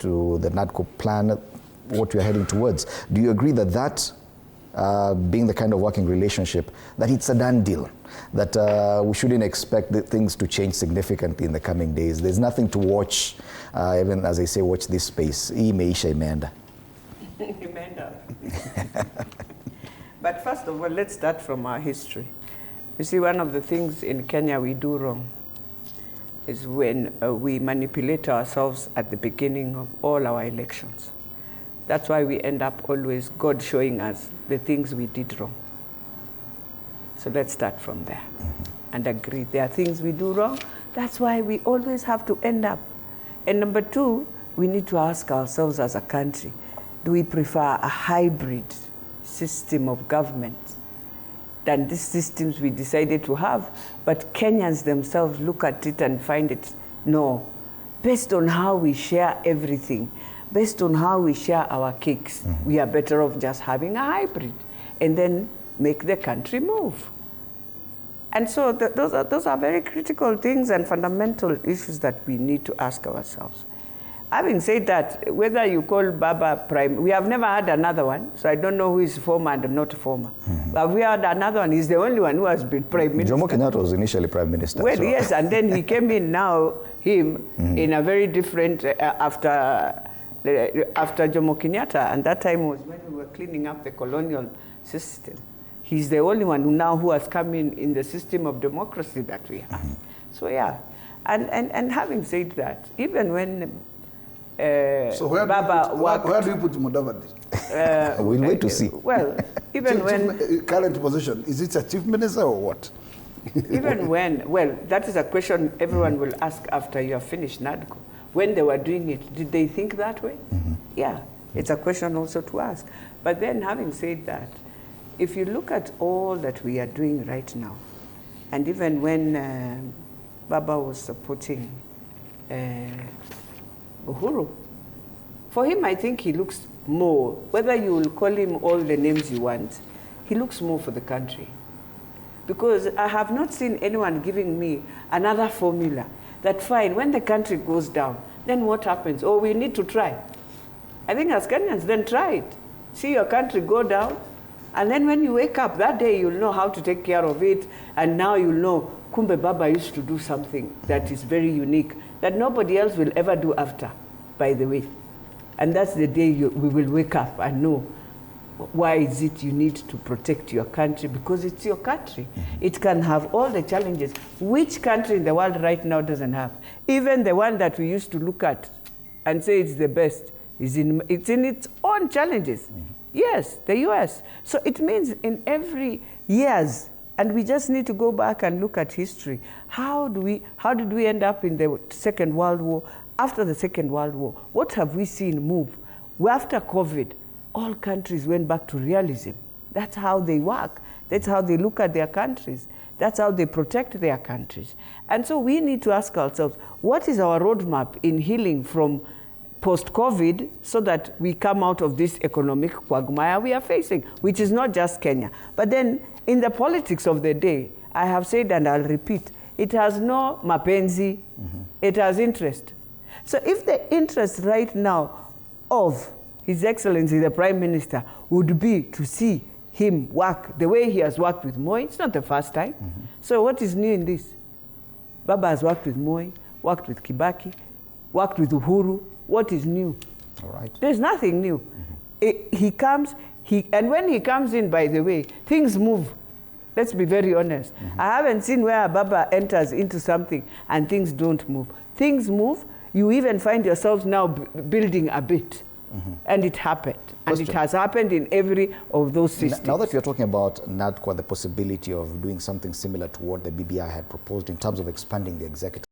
to the NADCO plan, what we're heading towards. Do you agree that that, being the kind of working relationship, that it's a done deal, that we shouldn't expect the things to change significantly in the coming days? There's nothing to watch, even as I say, watch this space. Imeisha imeenda. Imeenda. But first of all, let's start from our history. You see, one of the things in Kenya we do wrong is when we manipulate ourselves at the beginning of all our elections. That's why we end up always God showing us the things we did wrong. So let's start from there and agree there are things we do wrong. That's why we always have to end up. And number two, we need to ask ourselves as a country, do we prefer a hybrid system of government than these systems we decided to have? But Kenyans themselves look at it and find it, no, based on how we share everything, based on how we share our cakes, we are better off just having a hybrid and then make the country move. And so those are very critical things and fundamental issues that we need to ask ourselves. Having said that, whether you call Baba prime, we have never had another one, so I don't know who is former and not former. But we had another one. He's the only one who has been prime minister. Jomo Kenyatta was initially prime minister. Well, so. Yes, and then he came in now, in a very different, after Jomo Kenyatta, and that time was when we were cleaning up the colonial system. He's the only one who has come in the system of democracy that we have. So yeah, and having said that, even when so where do you put Mudavadi? We'll wait to see. Well, even when current position, is it a chief minister or what? Even when, well, that is a question everyone will ask after you have finished NADCO. When they were doing it, did they think that way? Yeah, it's a question also to ask. But then having said that, if you look at all that we are doing right now, and even when Baba was supporting Uhuru, for him, I think he looks more, whether you will call him all the names you want, he looks more for the country. Because I have not seen anyone giving me another formula that fine, when the country goes down, then what happens? Oh, we need to try. I think as Kenyans, then try it. See your country go down, and then when you wake up, that day you'll know how to take care of it, and now you'll know, Kumbe Baba used to do something that is very unique, that nobody else will ever do after, by the way. And that's the day we will wake up and know why is it you need to protect your country, because it's your country. It can have all the challenges. Which country in the world right now doesn't have? Even the one that we used to look at and say it's the best, it's in its own challenges. Yes, the US. So it means in every years, and we just need to go back and look at history. How did we end up in the Second World War? After the Second World War, what have we seen move? After COVID, all countries went back to realism. That's how they work. That's how they look at their countries. That's how they protect their countries. And so we need to ask ourselves, what is our roadmap in healing from post-COVID so that we come out of this economic quagmire we are facing, which is not just Kenya. But then in the politics of the day, I have said and I'll repeat, it has no mapenzi, it has interest. So if the interest right now of His Excellency, the Prime Minister, would be to see him work the way he has worked with Moi, it's not the first time. So what is new in this? Baba has worked with Moi, worked with Kibaki, worked with Uhuru. What is new? All right. There's nothing new. He comes, and when he comes in, by the way, things move. Let's be very honest. I haven't seen where Baba enters into something and things don't move. Things move. You even find yourselves now building a bit. And it happened. And it has happened in every of those systems. Now that you're talking about NADCO, the possibility of doing something similar to what the BBI had proposed in terms of expanding the executive